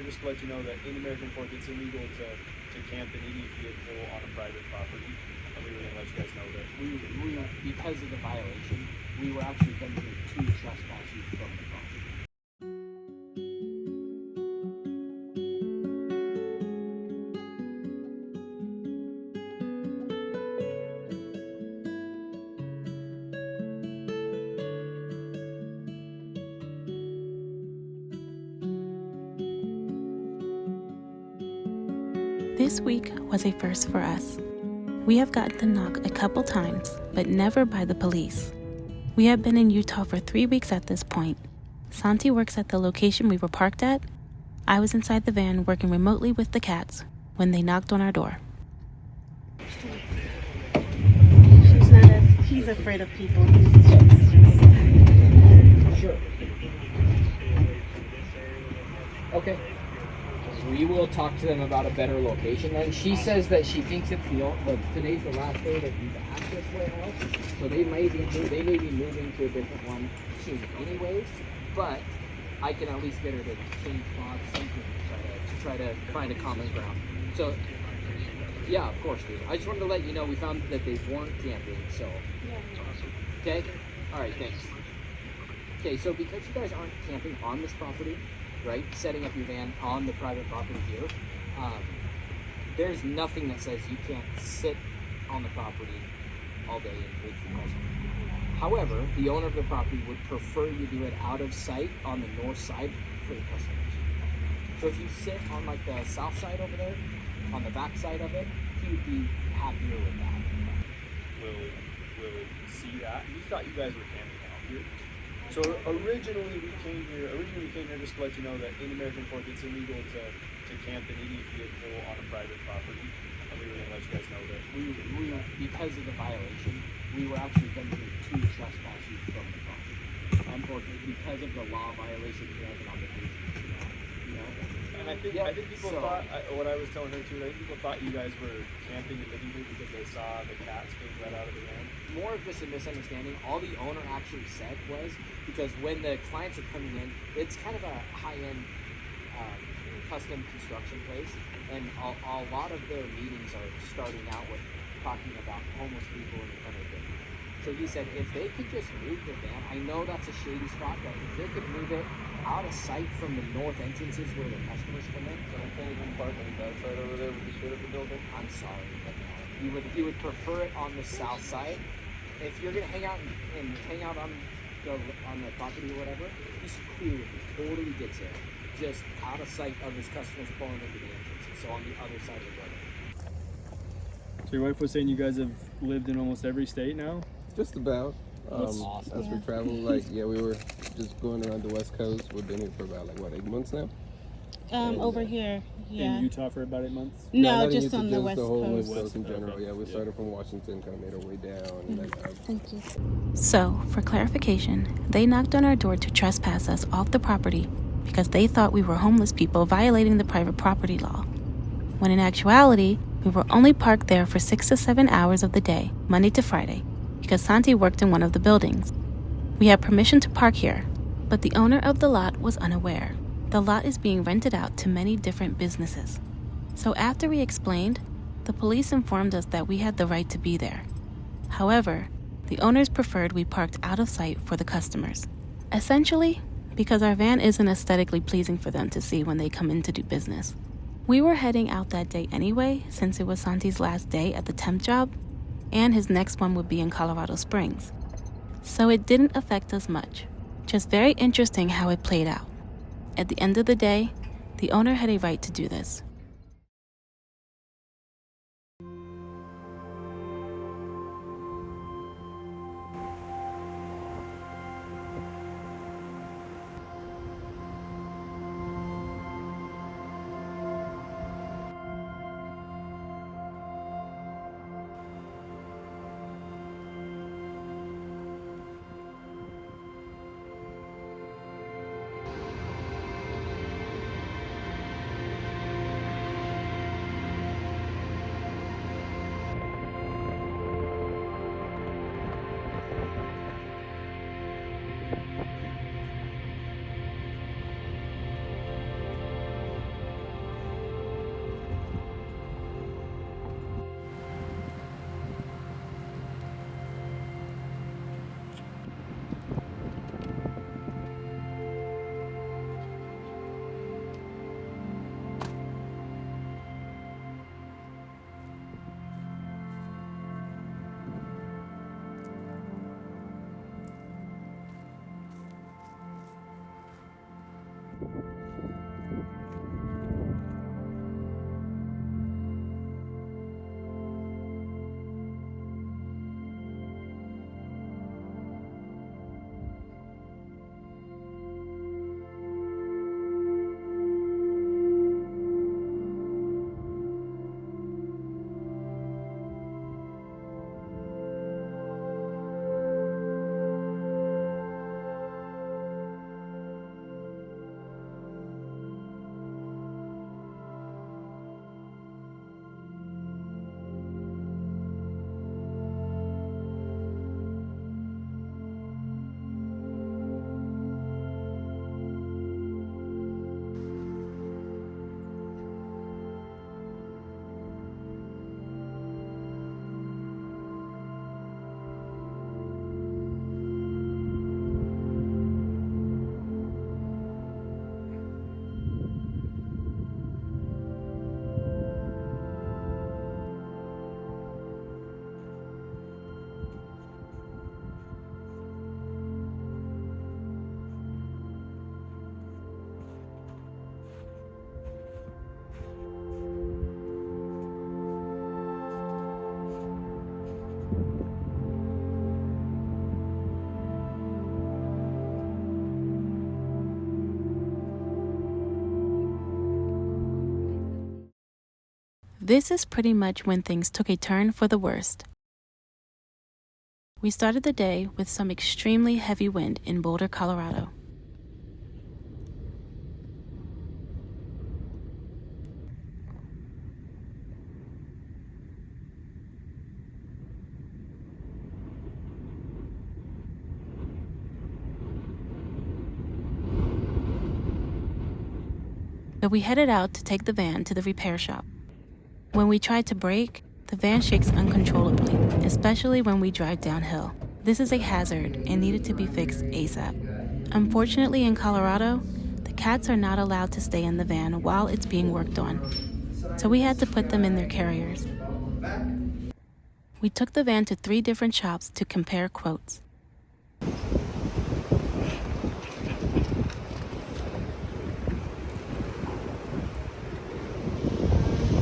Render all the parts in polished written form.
here just to let you know that in American Fork it's illegal to camp in any vehicle on a private property. And we were going to let you guys know that we because of the violation, we were actually going to trespass you from the property. This week was a first for us. We have gotten the knock a couple times, but never by the police. We have been in Utah for 3 weeks at this point. Santi works at the location we were parked at. I was inside the van working remotely with the cats when they knocked on our door. He's afraid of people. Sure. Okay. We will talk to them about a better location. And she says that she thinks it's today's the last day that he's at this warehouse, so they may be moving to a different one soon, anyways. But I can at least get her to change spots, something to try to find a common ground. So yeah, of course, dude. I just wanted to let you know we found that they weren't camping. So okay, all right, thanks. Okay, so because you guys aren't camping on this property, right, setting up your van on the private property here, there's nothing that says you can't sit on the property all day and wait for customers. However, the owner of the property would prefer you do it out of sight on the north side for the customers. So if you sit on like the south side over there, on the back side of it, he would be happier with that. Will see that. We thought you guys were camping out here. So originally we came here just to let you know that in American Fork it's illegal to camp in any vehicle on a private property. And we were going to let you guys know that we because of the violation, we were actually going to trespass you from the property. Unfortunately, because of the law violation, we have an obligation to do that. You know? And I think people thought, what I was telling her too, I think people thought you guys were camping illegally because they saw the cats being let out of the van. More of this a misunderstanding. All the owner actually said was, because when the clients are coming in, it's kind of a high-end custom construction place, and a lot of their meetings are starting out with talking about homeless people in front of them. So he said if they could just move the van, I know that's a shady spot, but if they could move it out of sight from the north entrances where the customers come in. So I can't even park on that side over there with the shit of the building? I'm sorry, but no. He would prefer it on the south side. If you're gonna hang out on the property or whatever, he's cool with it. Totally gets it. Just out of sight of his customers pulling into the entrances. So on the other side of the building. So your wife was saying you guys have lived in almost every state now? Just about. That's awesome. As we travel, we were just going around the West Coast. We've been here for about 8 months now. Over here, yeah. In Utah for about 8 months? No, not just in on Utah, the just West the whole Coast. West Coast in general. Okay. Yeah, we started from Washington, kind of made our way down. And then, Thank you. So, for clarification, they knocked on our door to trespass us off the property because they thought we were homeless people violating the private property law, when in actuality, we were only parked there for 6 to 7 hours of the day, Monday to Friday, because Santi worked in one of the buildings. We had permission to park here, but the owner of the lot was unaware. The lot is being rented out to many different businesses. So after we explained, the police informed us that we had the right to be there. However, the owners preferred we parked out of sight for the customers. Essentially, because our van isn't aesthetically pleasing for them to see when they come in to do business. We were heading out that day anyway, since it was Santi's last day at the temp job, and his next one would be in Colorado Springs. So it didn't affect us much. Just very interesting how it played out. At the end of the day, the owner had a right to do this. This is pretty much when things took a turn for the worst. We started the day with some extremely heavy wind in Boulder, Colorado. So we headed out to take the van to the repair shop. When we tried to brake, the van shakes uncontrollably, especially when we drive downhill. This is a hazard and needed to be fixed ASAP. Unfortunately, in Colorado, the cats are not allowed to stay in the van while it's being worked on, so we had to put them in their carriers. We took the van to 3 different shops to compare quotes.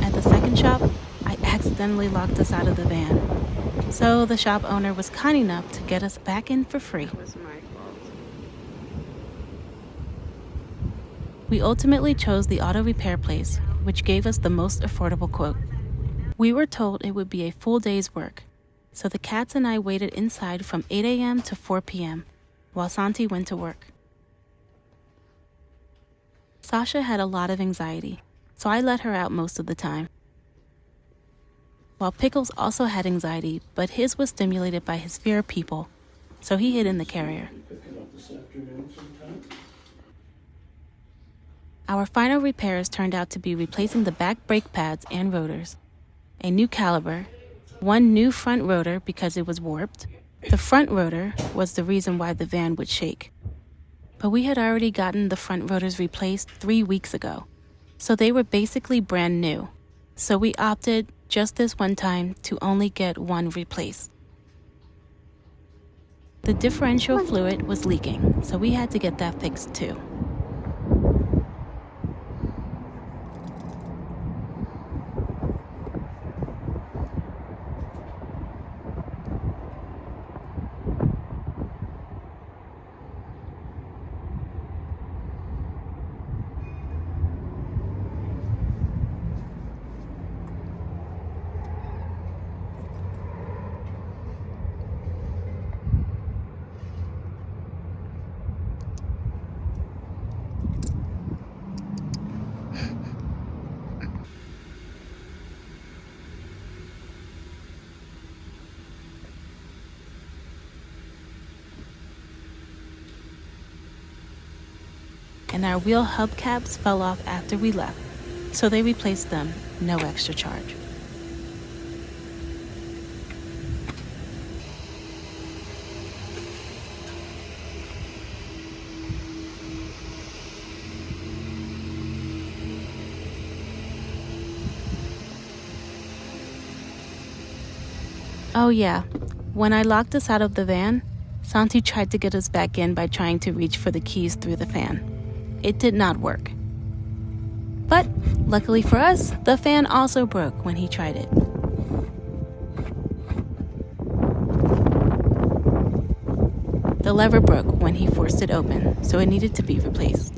At the second shop, I accidentally locked us out of the van, so the shop owner was kind enough to get us back in for free. It was my fault. We ultimately chose the auto repair place, which gave us the most affordable quote. We were told it would be a full day's work, so the cats and I waited inside from 8 a.m. to 4 p.m. while Santi went to work. Sasha had a lot of anxiety, so I let her out most of the time. While Pickles also had anxiety, but his was stimulated by his fear of people, so he hid in the carrier. Our final repairs turned out to be replacing the back brake pads and rotors, a new caliper, 1 new front rotor because it was warped. The front rotor was the reason why the van would shake. But we had already gotten the front rotors replaced 3 weeks ago, so they were basically brand new. So we opted, just this one time, to only get 1 replaced. The differential fluid was leaking, so we had to get that fixed too. And our wheel hubcaps fell off after we left, so they replaced them, no extra charge. Oh yeah, when I locked us out of the van, Santi tried to get us back in by trying to reach for the keys through the fan. It did not work. But luckily for us, the fan also broke when he tried it. The lever broke when he forced it open, so it needed to be replaced.